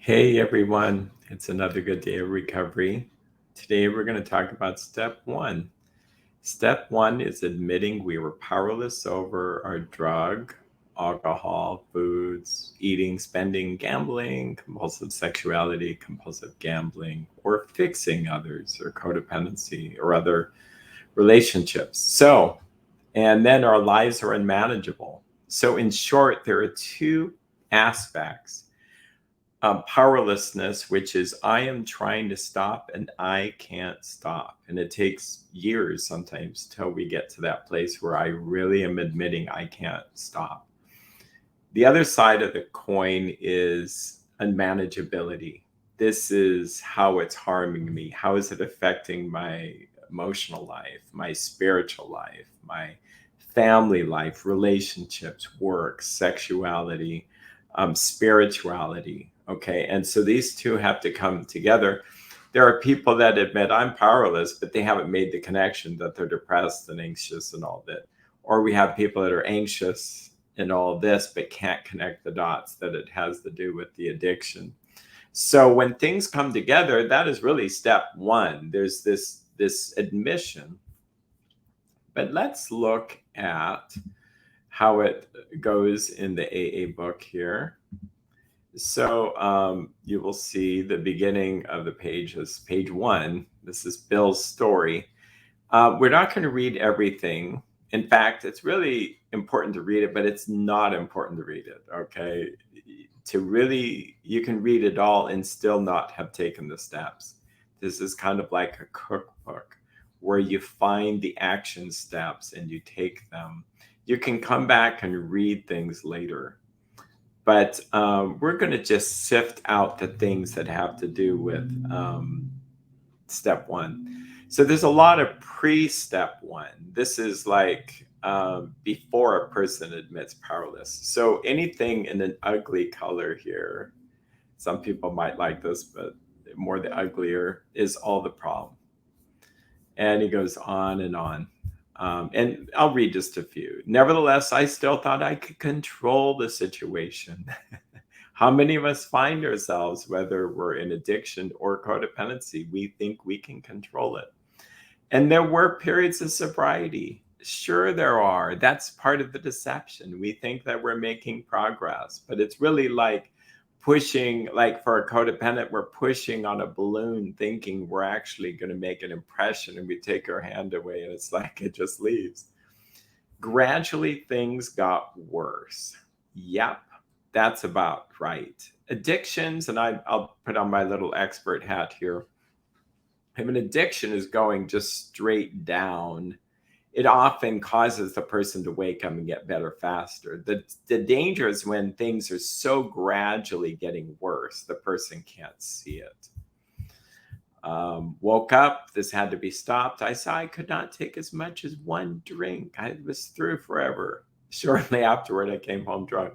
Hey everyone, it's another good day of recovery. Today we're going to talk about step one. Step one is admitting we were powerless over our drug, alcohol, foods, eating, spending, gambling, compulsive sexuality, compulsive gambling, or fixing others, or codependency, or other relationships. And then our lives are unmanageable. So, in short, there are two aspects powerlessness, which is I am trying to stop and I can't stop. And it takes years sometimes till we get to that place where I really am admitting I can't stop. The other side of the coin is unmanageability. This is how it's harming me. How is it affecting my emotional life, my spiritual life, my family life, relationships, work, sexuality, spirituality? Okay. And so these two have to come together. There are people that admit I'm powerless, but they haven't made the connection that they're depressed and anxious and all that. Or we have people that are anxious and all this, but can't connect the dots that it has to do with the addiction. So when things come together, that is really step one. There's this admission. But let's look at how it goes in the AA book here. So you will see the beginning of the page is page one. This is Bill's story. We're not going to read everything. In fact, it's really important to read it, but it's not important to read it. Okay. You can read it all and still not have taken the steps. This is kind of like a cookbook where you find the action steps and you take them. You can come back and read things later. But we're going to just sift out the things that have to do with step one. So there's a lot of pre-step one. This is like before a person admits powerless. So anything in an ugly color here, some people might like this, but more the uglier is all the problem. And he goes on and on. And I'll read just a few. Nevertheless, I still thought I could control the situation. How many of us find ourselves, whether we're in addiction or codependency, we think we can control it? And there were periods of sobriety. Sure, there are. That's part of the deception. We think that we're making progress, but it's really like pushing, like for a codependent, we're pushing on a balloon thinking we're actually going to make an impression, and we take our hand away and it's like it just leaves. Gradually, things got worse. Yep, that's about right. Addictions, and I'll put on my little expert hat here. If an addiction is going just straight down, it often causes the person to wake up and get better faster. The danger is when things are so gradually getting worse, the person can't see it. Woke up, this had to be stopped. I saw I could not take as much as one drink. I was through forever. Shortly afterward, I came home drunk.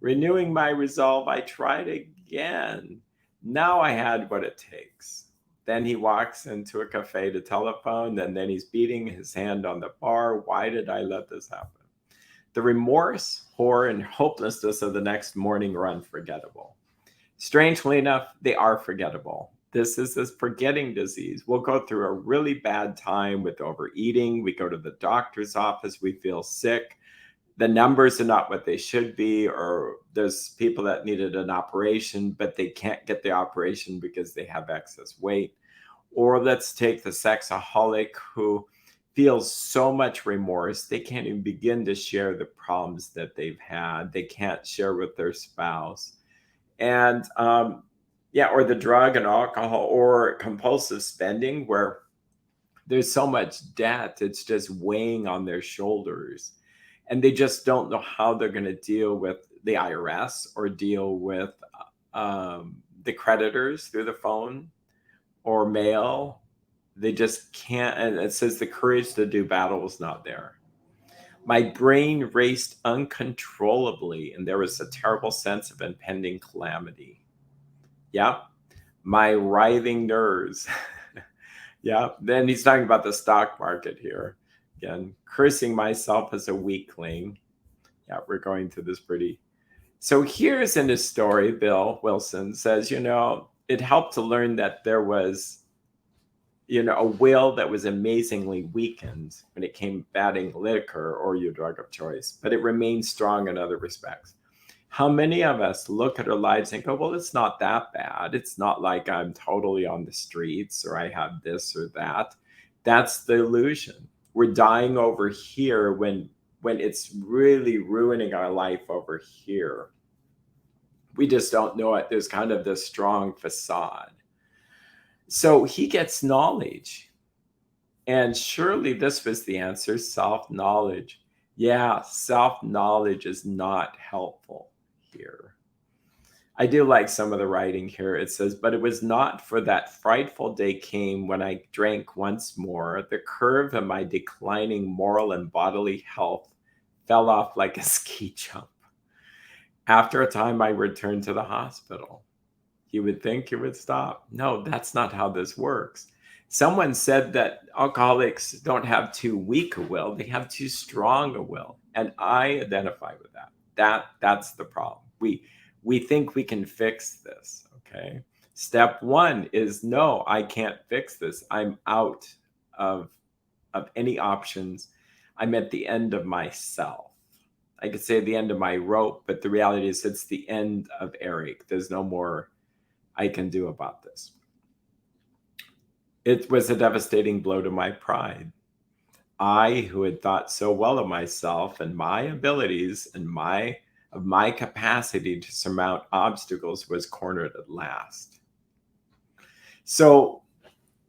Renewing my resolve, I tried again. Now I had what it takes. Then he walks into a cafe to telephone, and then he's beating his hand on the bar. Why did I let this happen? The remorse, horror, and hopelessness of the next morning are unforgettable. Strangely enough, they are forgettable. This is this forgetting disease. We'll go through a really bad time with overeating. We go to the doctor's office. We feel sick. The numbers are not what they should be, or there's people that needed an operation, but they can't get the operation because they have excess weight. Or let's take the sexaholic who feels so much remorse, they can't even begin to share the problems that they've had. They can't share with their spouse. And or the drug and alcohol or compulsive spending where there's so much debt, it's just weighing on their shoulders. And they just don't know how they're going to deal with the IRS or deal with the creditors through the phone or mail. They just can't. And it says the courage to do battle was not there. My brain raced uncontrollably, and there was a terrible sense of impending calamity. Yep. My writhing nerves. Yeah. Then he's talking about the stock market here. Again, cursing myself as a weakling. Yeah, we're going through this pretty So here's in his story, Bill Wilson says, it helped to learn that there was, a will that was amazingly weakened when it came batting liquor or your drug of choice, but it remained strong in other respects. How many of us look at our lives and go, well, it's not that bad. It's not like I'm totally on the streets or I have this or that. That's the illusion. We're dying over here when it's really ruining our life over here. We just don't know it. There's kind of this strong facade. So he gets knowledge. And surely this was the answer, self-knowledge. Yeah, self-knowledge is not helpful here. I do like some of the writing here. It says, but it was not for that frightful day came when I drank once more. The curve of my declining moral and bodily health fell off like a ski jump. After a time, I returned to the hospital. You would think it would stop. No, that's not how this works. Someone said that alcoholics don't have too weak a will, they have too strong a will. And I identify with that. That's the problem. We think we can fix this, okay? Step one is no, I can't fix this. I'm out of any options. I'm at the end of myself. I could say the end of my rope, but the reality is it's the end of Erik. There's no more I can do about this. It was a devastating blow to my pride. I, who had thought so well of myself and my abilities and my capacity to surmount obstacles, was cornered at last. So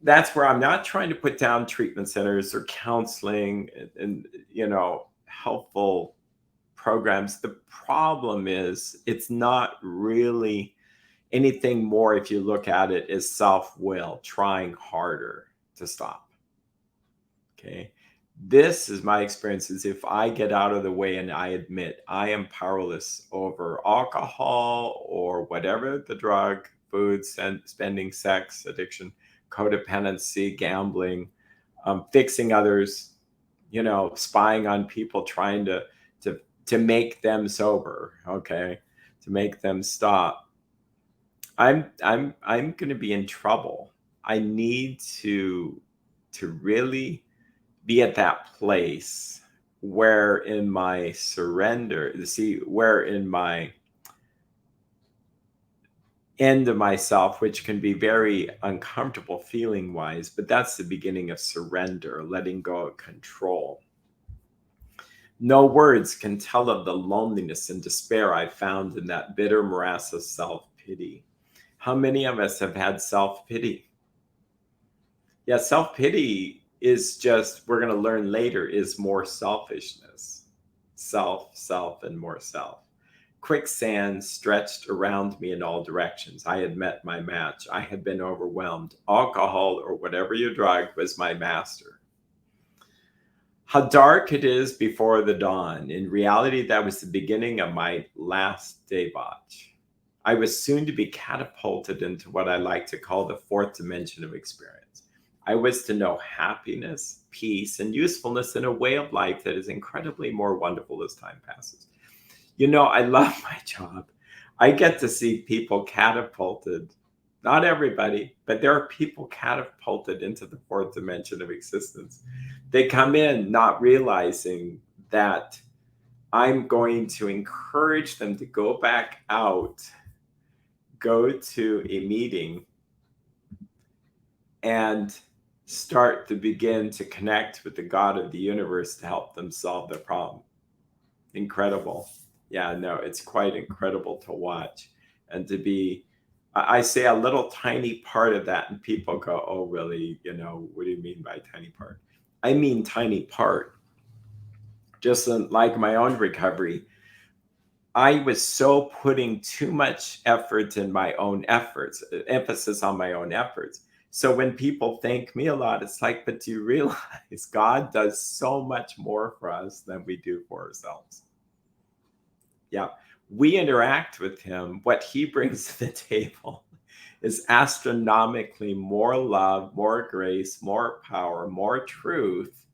that's where I'm not trying to put down treatment centers or counseling and helpful programs. The problem is it's not really anything more, if you look at it, is self-will, trying harder to stop. Okay. This is my experience, is if I get out of the way and I admit I am powerless over alcohol or whatever the drug, food, spending, sex, addiction, codependency, gambling, fixing others, spying on people, trying to make them sober, okay, to make them stop. I'm going to be in trouble. I need to really be at that place where in my surrender, where in my end of myself, which can be very uncomfortable feeling wise, but that's the beginning of surrender, letting go of control. No words can tell of the loneliness and despair I found in that bitter morass of self-pity. How many of us have had self-pity? Yeah, self-pity is just, we're going to learn later, is more selfishness. Self, and more self. Quicksand stretched around me in all directions. I had met my match. I had been overwhelmed. Alcohol, or whatever your drug, was my master. How dark it is before the dawn. In reality, that was the beginning of my last debauch. I was soon to be catapulted into what I like to call the fourth dimension of experience. I was to know happiness, peace, and usefulness in a way of life that is incredibly more wonderful as time passes. I love my job. I get to see people catapulted. Not everybody, but there are people catapulted into the fourth dimension of existence. They come in not realizing that I'm going to encourage them to go back out, go to a meeting, and start to begin to connect with the God of the universe to help them solve their problem. Incredible. Yeah, no, it's quite incredible to watch and to be, I say, a little tiny part of that, and people go, oh, really? What do you mean by tiny part? I mean tiny part. Just like my own recovery, I was so putting too much effort in my own efforts, emphasis on my own efforts. So when people thank me a lot, it's like, but do you realize God does so much more for us than we do for ourselves? Yeah, we interact with him. What he brings to the table is astronomically more love, more grace, more power, more truth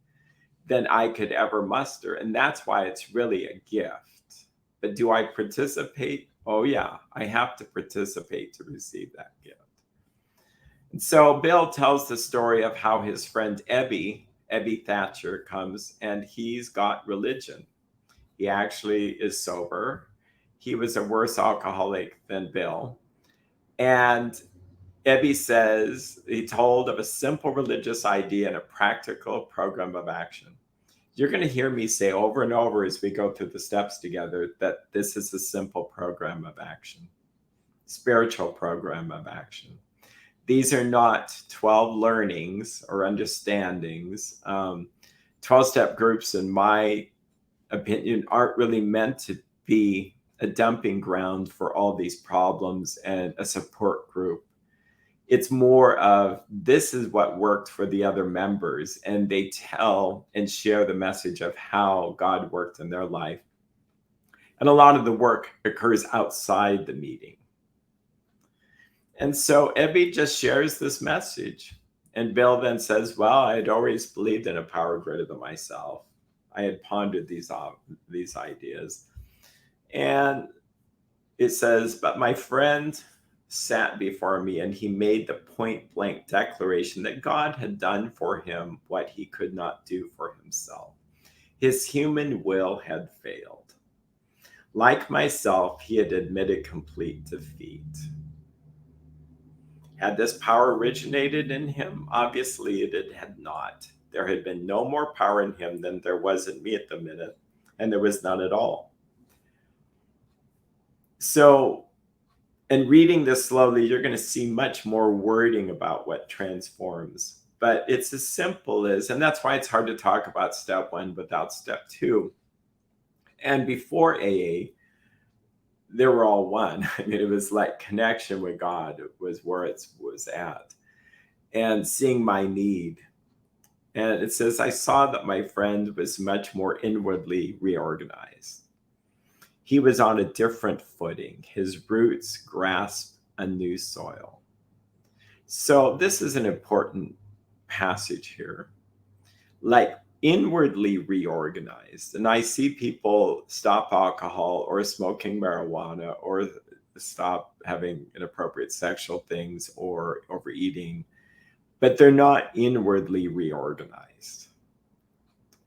than I could ever muster. And that's why it's really a gift. But do I participate? Oh, yeah, I have to participate to receive that gift. And so Bill tells the story of how his friend Ebby Thatcher, comes and he's got religion. He actually is sober. He was a worse alcoholic than Bill. And Ebby says he told of a simple religious idea and a practical program of action. You're going to hear me say over and over as we go through the steps together that this is a simple program of action, spiritual program of action. These are not 12 learnings or understandings. 12-step groups, in my opinion, aren't really meant to be a dumping ground for all these problems and a support group. It's more of this is what worked for the other members, and they tell and share the message of how God worked in their life. And a lot of the work occurs outside the meeting. And so Ebby just shares this message. And Bill then says, well, I had always believed in a power greater than myself. I had pondered these ideas. And it says, but my friend sat before me and he made the point blank declaration that God had done for him what he could not do for himself. His human will had failed. Like myself, he had admitted complete defeat. Had this power originated in him? Obviously, it had not. There had been no more power in him than there was in me at the minute, and there was none at all. So, in reading this slowly, you're going to see much more wording about what transforms. But it's as simple as, and that's why it's hard to talk about step 1 without step 2. And before AA, they were all one. I mean, it was like connection with God was where it was at. And seeing my need. And it says, I saw that my friend was much more inwardly reorganized. He was on a different footing. His roots grasped a new soil. So this is an important passage here. Like inwardly reorganized. And I see people stop alcohol or smoking marijuana or stop having inappropriate sexual things or overeating, but they're not inwardly reorganized.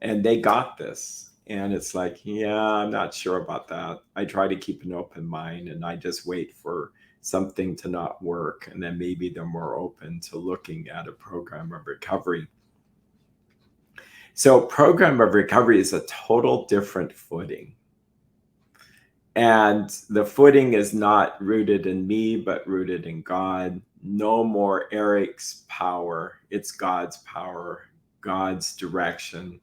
And they got this. And it's like, yeah, I'm not sure about that. I try to keep an open mind and I just wait for something to not work. And then maybe they're more open to looking at a program of recovery. So program of recovery is a total different footing. And the footing is not rooted in me, but rooted in God. No more Erik's power. It's God's power, God's direction,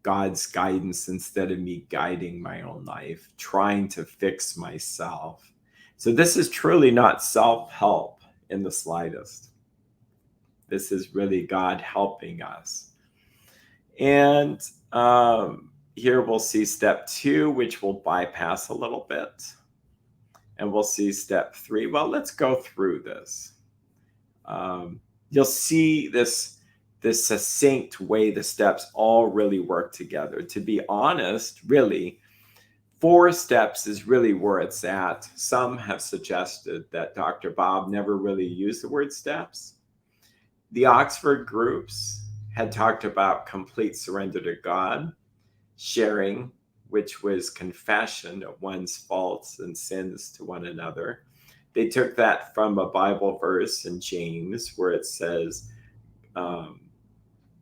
God's guidance instead of me guiding my own life, trying to fix myself. So this is truly not self-help in the slightest. This is really God helping us. And here we'll see step 2, which we'll bypass a little bit. And we'll see step 3. Well, let's go through this. You'll see this succinct way the steps all really work together. To be honest, really, 4 steps is really where it's at. Some have suggested that Dr. Bob never really used the word steps. The Oxford groups had talked about complete surrender to God, sharing, which was confession of one's faults and sins to one another. They took that from a Bible verse in James where it says,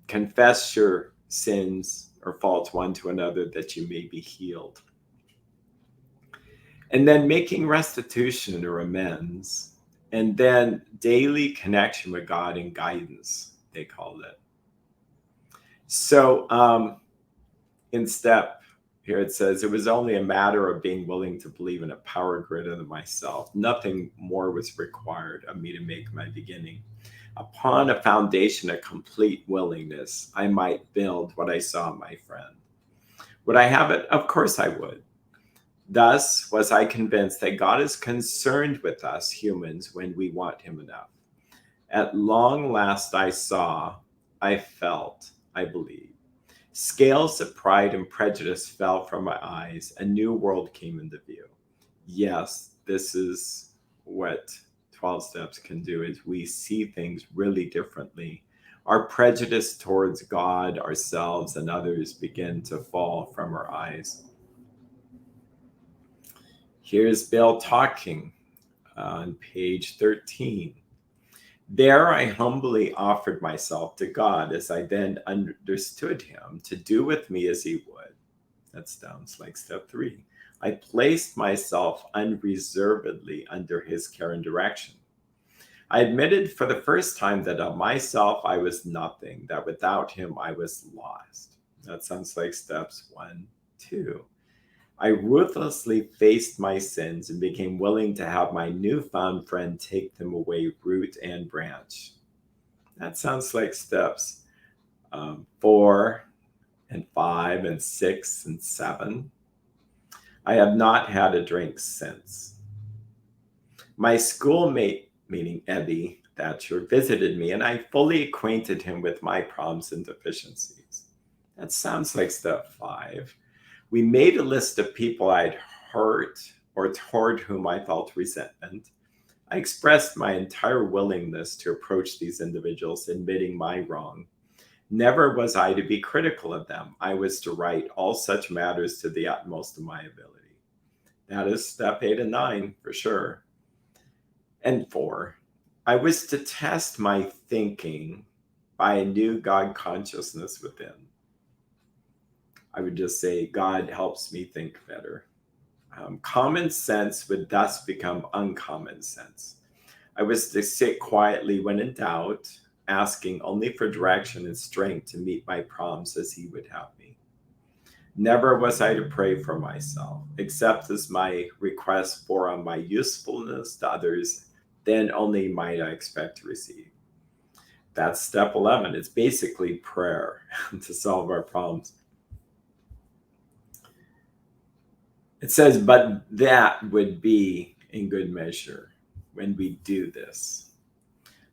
confess your sins or faults one to another that you may be healed. And then making restitution or amends. And then daily connection with God and guidance, they called it. So in step here it says, it was only a matter of being willing to believe in a power greater than myself. Nothing more was required of me to make my beginning. Upon a foundation of complete willingness, I might build what I saw in my friend. Would I have it? Of course I would. Thus was I convinced that God is concerned with us humans when we want him enough. At long last I saw, I felt, I believed. Scales of pride and prejudice fell from my eyes. A new world came into view. Yes, this is what 12 steps can do, is we see things really differently. Our prejudice towards God, ourselves, and others begin to fall from our eyes. Here's Bill talking on page 13. There I humbly offered myself to God as I then understood him to do with me as he would. That sounds like step 3. I placed myself unreservedly under his care and direction. I admitted for the first time that of myself I was nothing, that without him I was lost. That sounds like steps 1, 2. I ruthlessly faced my sins and became willing to have my newfound friend take them away root and branch. That sounds like steps 4 and 5 and 6 and 7. I have not had a drink since. My schoolmate, meaning Ebby Thatcher, visited me, and I fully acquainted him with my problems and deficiencies. That sounds like step 5. We made a list of people I'd hurt or toward whom I felt resentment. I expressed my entire willingness to approach these individuals, admitting my wrong. Never was I to be critical of them. I was to write all such matters to the utmost of my ability. That is step 8 and 9 for sure. And 4, I was to test my thinking by a new God consciousness within. I would just say, God helps me think better. Common sense would thus become uncommon sense. I was to sit quietly when in doubt, asking only for direction and strength to meet my problems as he would have me. Never was I to pray for myself, except as my request bore on my usefulness to others, then only might I expect to receive. That's step 11. It's basically prayer to solve our problems. It says, but that would be in good measure when we do this.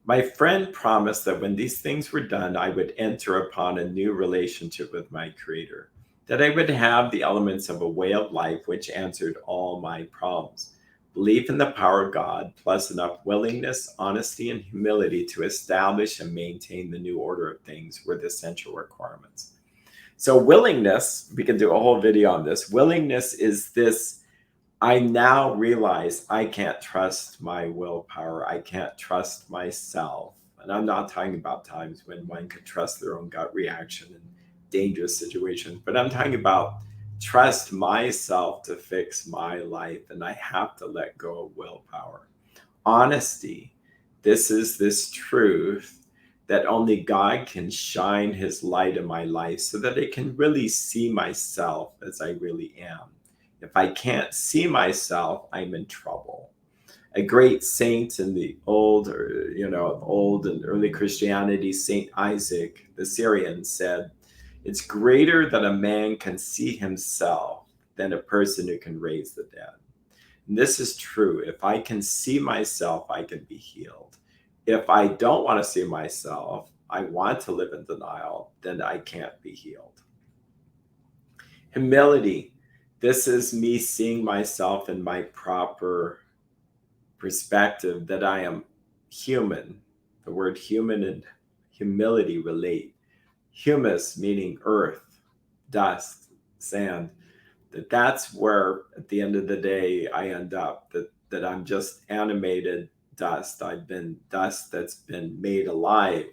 My friend promised that when these things were done, I would enter upon a new relationship with my Creator, that I would have the elements of a way of life which answered all my problems. Belief in the power of God, plus enough willingness, honesty, and humility to establish and maintain the new order of things were the essential requirements. So willingness, we can do a whole video on this. Willingness is this: I now realize I can't trust my willpower. I can't trust myself. And I'm not talking about times when one could trust their own gut reaction in dangerous situations, but I'm talking about trust myself to fix my life, and I have to let go of willpower. Honesty, this is this truth that only God can shine his light in my life so that I can really see myself as I really am. If I can't see myself, I'm in trouble. A great saint in the old and early Christianity, Saint Isaac the Syrian, said, "It's greater that a man can see himself than a person who can raise the dead." And this is true. If I can see myself, I can be healed. If I don't want to see myself, I want to live in denial, then I can't be healed. Humility. This is me seeing myself in my proper perspective, that I am human. The word human and humility relate. Humus meaning earth, dust, sand. That's where at the end of the day I end up, that I'm just animated dust. I've been dust that's been made alive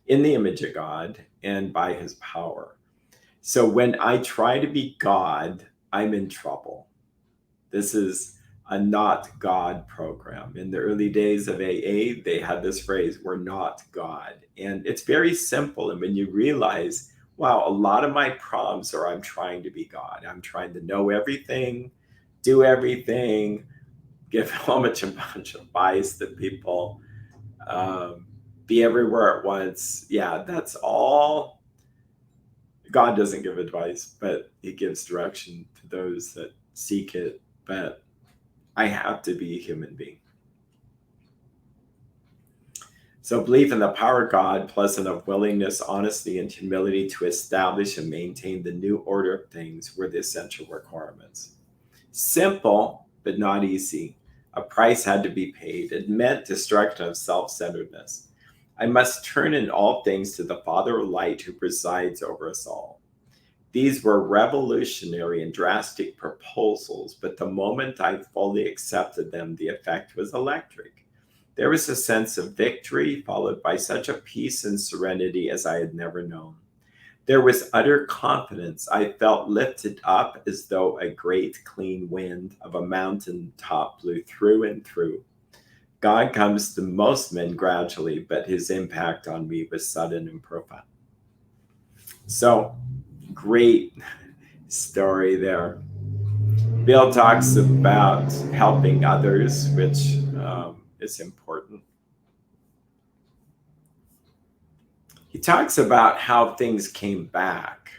in the image of God and by his power. So when I try to be God, I'm in trouble. This is a not God program. In the early days of AA, they had this phrase, "We're not God." And it's very simple. And when you realize, wow, a lot of my problems are I'm trying to be God. I'm trying to know everything, do everything, give a bunch of advice to people, be everywhere at once. Yeah, that's all. God doesn't give advice, but he gives direction to those that seek it. But I have to be a human being. So belief in the power of God, plus enough willingness, honesty, and humility to establish and maintain the new order of things were the essential requirements. Simple, but not easy. A price had to be paid. It meant destruction of self-centeredness. I must turn in all things to the Father of light who presides over us all. These were revolutionary and drastic proposals, but the moment I fully accepted them, the effect was electric. There was a sense of victory, followed by such a peace and serenity as I had never known. There was utter confidence. I felt lifted up as though a great clean wind of a mountain top blew through and through. God comes to most men gradually, but his impact on me was sudden and profound. So, great story there. Bill talks about helping others, which is important. He talks about how things came back.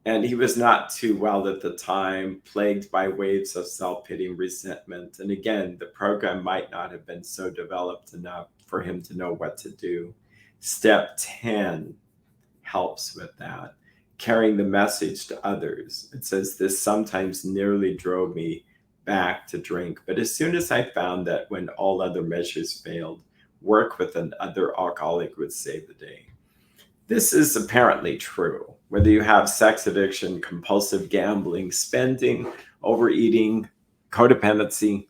And he was not too well at the time, plagued by waves of self-pity and resentment. And again, the program might not have been so developed enough for him to know what to do. Step 10 helps with that. Carrying the message to others. It says, this sometimes nearly drove me back to drink. But as soon as I found that when all other measures failed, work with another alcoholic would save the day. This is apparently true. Whether you have sex addiction, compulsive gambling, spending, overeating, codependency,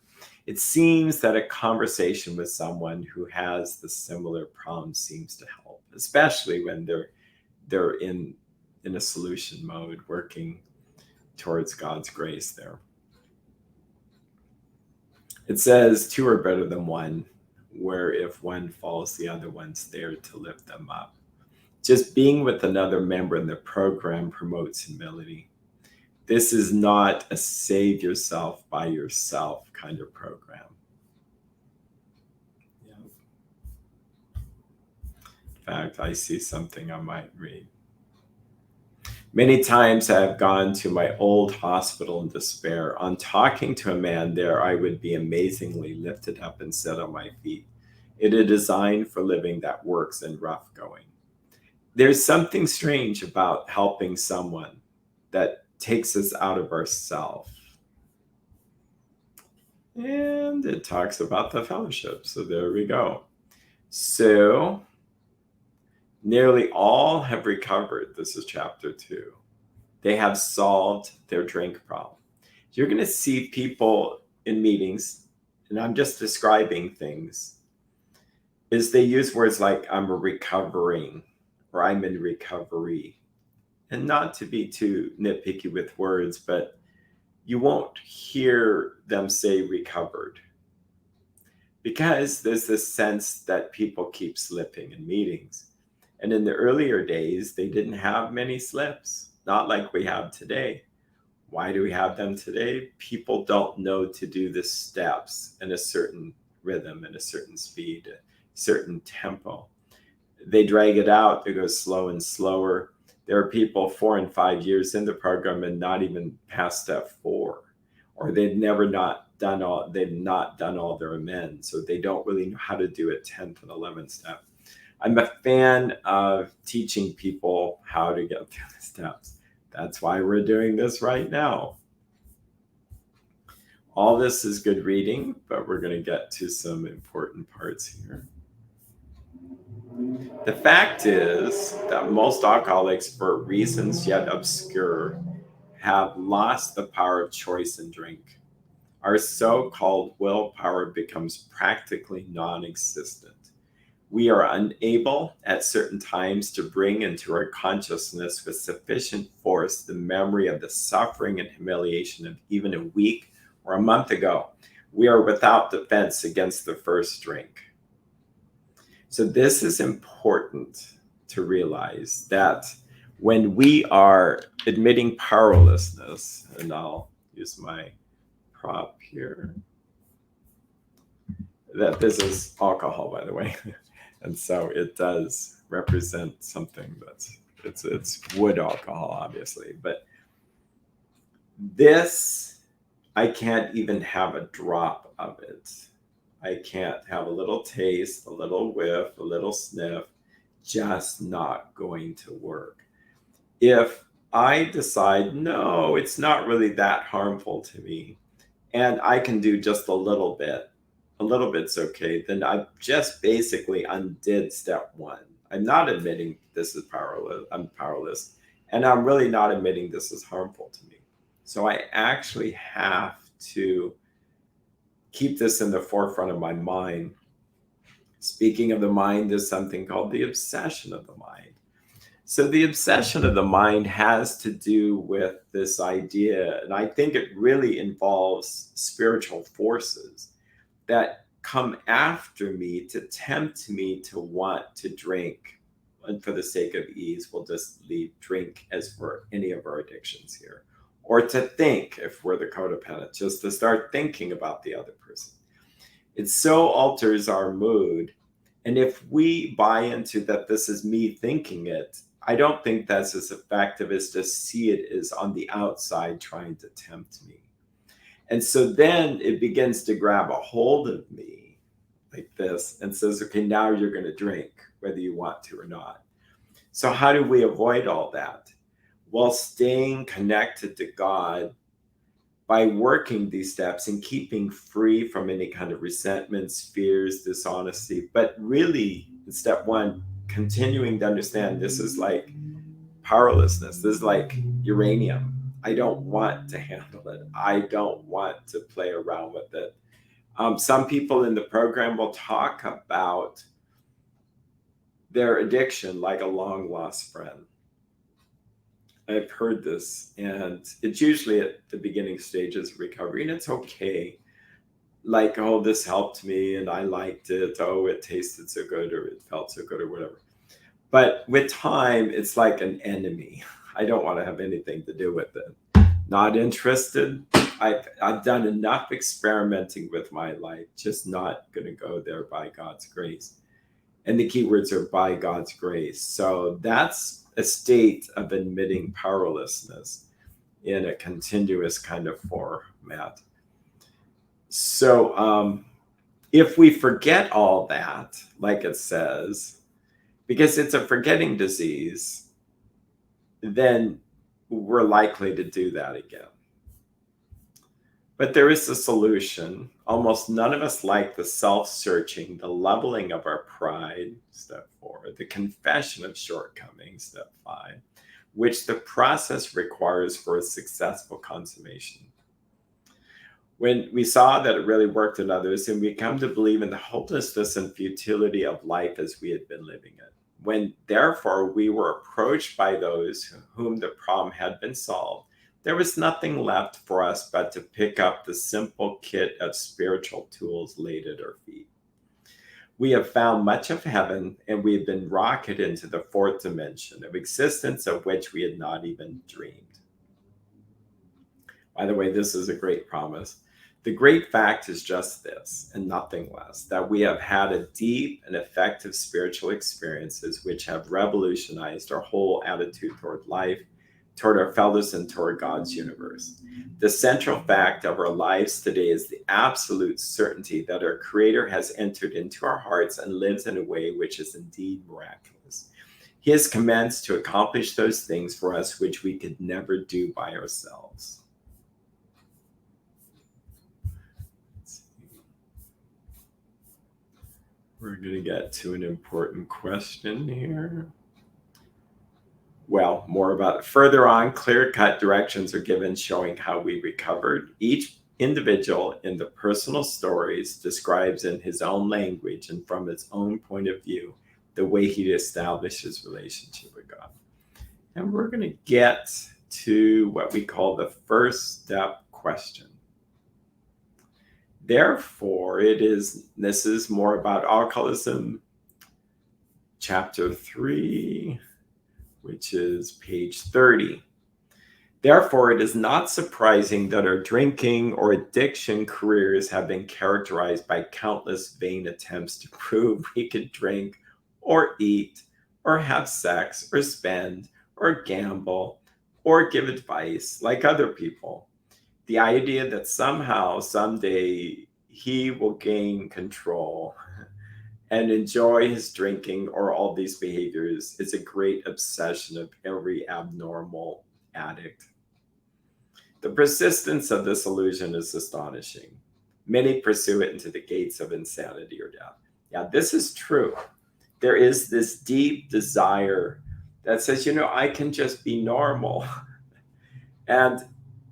it seems that a conversation with someone who has the similar problem seems to help, especially when they're in a solution mode, working towards God's grace there. It says two are better than one, where if one falls, the other one's there to lift them up. Just being with another member in the program promotes humility. This is not a save yourself by yourself kind of program. Yeah. In fact, I see something I might read. Many times I have gone to my old hospital in despair. On talking to a man there, I would be amazingly lifted up and set on my feet. It is designed for living that works in rough going. There's something strange about helping someone that takes us out of ourselves. And it talks about the fellowship. So there we go. So nearly all have recovered. This is chapter 2. They have solved their drink problem. You're going to see people in meetings, and I'm just describing things, is they use words like I'm recovering or I'm in recovery. And not to be too nitpicky with words, but you won't hear them say recovered, because there's this sense that people keep slipping in meetings. And in the earlier days, they didn't have many slips, not like we have today. Why do we have them today? People don't know to do the steps in a certain rhythm, in a certain speed, a certain tempo. They drag it out, they go slow and slower. There are people 4 and 5 years in the program and not even past step 4, or they've not done all their amends, so they don't really know how to do a 10th and 11th step. I'm a fan of teaching people how to get through the steps. That's why we're doing this right now. All this is good reading, but we're going to get to some important parts here. The fact is that most alcoholics, for reasons yet obscure, have lost the power of choice in drink. Our so-called willpower becomes practically non-existent. We are unable at certain times to bring into our consciousness with sufficient force the memory of the suffering and humiliation of even a week or a month ago. We are without defense against the first drink. So this is important to realize, that when we are admitting powerlessness, and I'll use my prop here, that this is alcohol, by the way. And so it does represent something that's, it's wood alcohol, obviously. But this, I can't even have a drop of it. I can't have a little taste, a little whiff, a little sniff, just not going to work. If I decide, no, it's not really that harmful to me, and I can do just a little bit's okay, then I just basically undid step one. I'm not admitting this is powerless, I'm powerless, and I'm really not admitting this is harmful to me. So I actually have to keep this in the forefront of my mind. Speaking of the mind, there's something called the obsession of the mind. So the obsession of the mind has to do with this idea, and I think it really involves spiritual forces that come after me to tempt me to want to drink. And for the sake of ease, we'll just leave drink as for any of our addictions here. Or to think, if we're the codependent, just to start thinking about the other person. It so alters our mood. And if we buy into that this is me thinking it, I don't think that's as effective as to see it as on the outside trying to tempt me. And so then it begins to grab a hold of me like this and says, okay, now you're going to drink, whether you want to or not. So how do we avoid all that? While staying connected to God by working these steps and keeping free from any kind of resentments, fears, dishonesty. But really, in step one, continuing to understand this is like powerlessness. This is like uranium. I don't want to handle it. I don't want to play around with it. Some people in the program will talk about their addiction like a long lost friend. I've heard this, and it's usually at the beginning stages of recovery, and it's okay. Like, oh, this helped me, and I liked it. Oh, it tasted so good, or it felt so good, or whatever. But with time, it's like an enemy. I don't want to have anything to do with it. Not interested. I've done enough experimenting with my life, just not going to go there by God's grace. And the key words are by God's grace. So that's a state of admitting powerlessness in a continuous kind of format. So if we forget all that, like it says, because it's a forgetting disease, then we're likely to do that again. But there is a solution. Almost none of us like the self-searching, the leveling of our pride, step 4, the confession of shortcomings, step 5, which the process requires for a successful consummation. When we saw that it really worked in others, and we come to believe in the hopelessness and futility of life as we had been living it. When therefore we were approached by those whom the problem had been solved, there was nothing left for us but to pick up the simple kit of spiritual tools laid at our feet. We have found much of heaven, and we have been rocketed into the 4th dimension of existence of which we had not even dreamed. By the way, this is a great promise. The great fact is just this, and nothing less, that we have had a deep and effective spiritual experiences which have revolutionized our whole attitude toward life, toward our fellows, and toward God's universe. The central fact of our lives today is the absolute certainty that our Creator has entered into our hearts and lives in a way which is indeed miraculous. He has commenced to accomplish those things for us which we could never do by ourselves. We're going to get to an important question here. Well, more about it. Further on, clear-cut directions are given showing how we recovered. Each individual in the personal stories describes in his own language and from his own point of view the way he established his relationship with God. And we're going to get to what we call the first step question. Therefore, this is more about alcoholism, chapter 3, which is page 30. Therefore, it is not surprising that our drinking or addiction careers have been characterized by countless vain attempts to prove we could drink or eat or have sex or spend or gamble or give advice like other people. The idea that somehow, someday, he will gain control and enjoy his drinking or all these behaviors. It's a great obsession of every abnormal addict. The persistence of this illusion is astonishing. Many pursue it into the gates of insanity or death. Yeah, this is true. There is this deep desire that says, I can just be normal. And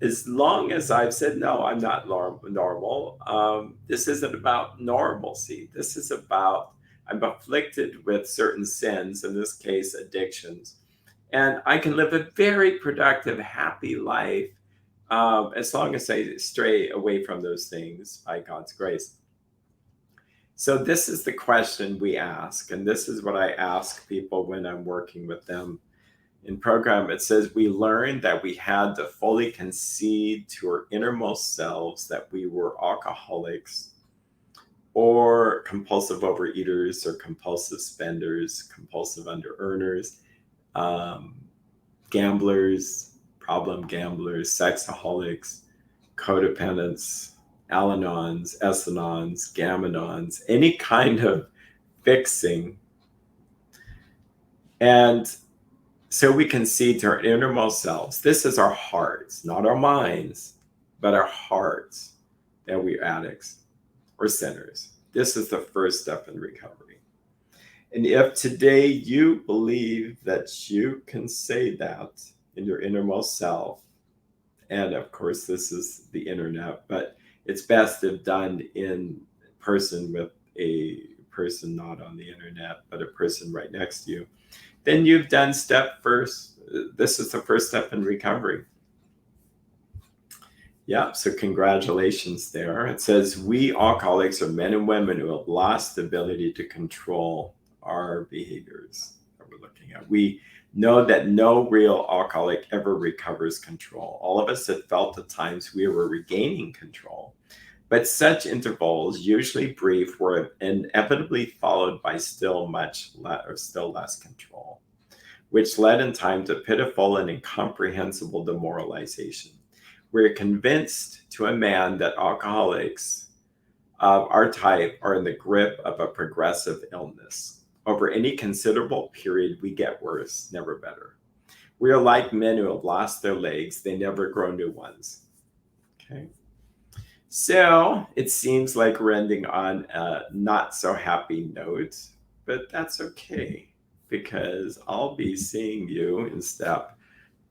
as long as I've said, no, I'm not normal, this isn't about normalcy. This is about, I'm afflicted with certain sins, in this case, addictions. And I can live a very productive, happy life as long as I stray away from those things by God's grace. So this is the question we ask, and this is what I ask people when I'm working with them in program. It says, we learned that we had to fully concede to our innermost selves that we were alcoholics or compulsive overeaters or compulsive spenders, compulsive under-earners, gamblers, problem gamblers, sexaholics, codependents, Al-Anons, S-Anons, Gamma-Anons, any kind of fixing. And so we concede to our innermost selves. This is our hearts, not our minds, but our hearts, that we're addicts or sinners. This is the first step in recovery. And if today you believe that you can say that in your innermost self, and of course this is the internet, but it's best if done in person with a person not on the internet, but a person right next to you, then you've done step first. This is the first step in recovery. Yeah, so congratulations there. It says, we alcoholics are men and women who have lost the ability to control our behaviors that we're looking at. We know that no real alcoholic ever recovers control. All of us have felt at times we were regaining control, but such intervals, usually brief, were inevitably followed by still less control, which led in time to pitiful and incomprehensible demoralization. We're convinced to a man that alcoholics of our type are in the grip of a progressive illness. Over any considerable period, we get worse, never better. We are like men who have lost their legs. They never grow new ones. Okay. So it seems like we're ending on a not so happy note, but that's okay, because I'll be seeing you in step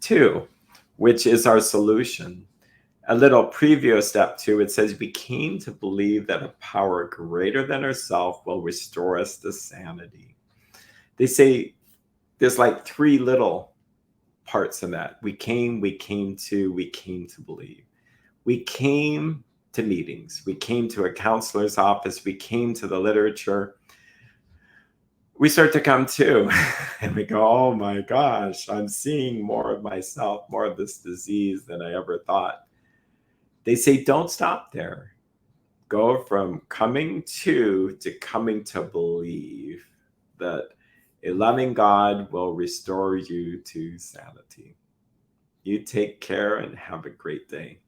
2, which is our solution. A little preview of step 2, it says, we came to believe that a power greater than ourselves will restore us to sanity. They say there's like 3 little parts in that. We came to believe. We came to meetings. We came to a counselor's office. We came to the literature. We start to come to, and we go, oh my gosh, I'm seeing more of myself, more of this disease than I ever thought. They say, don't stop there. Go from coming to coming to believe that a loving God will restore you to sanity. You take care and have a great day.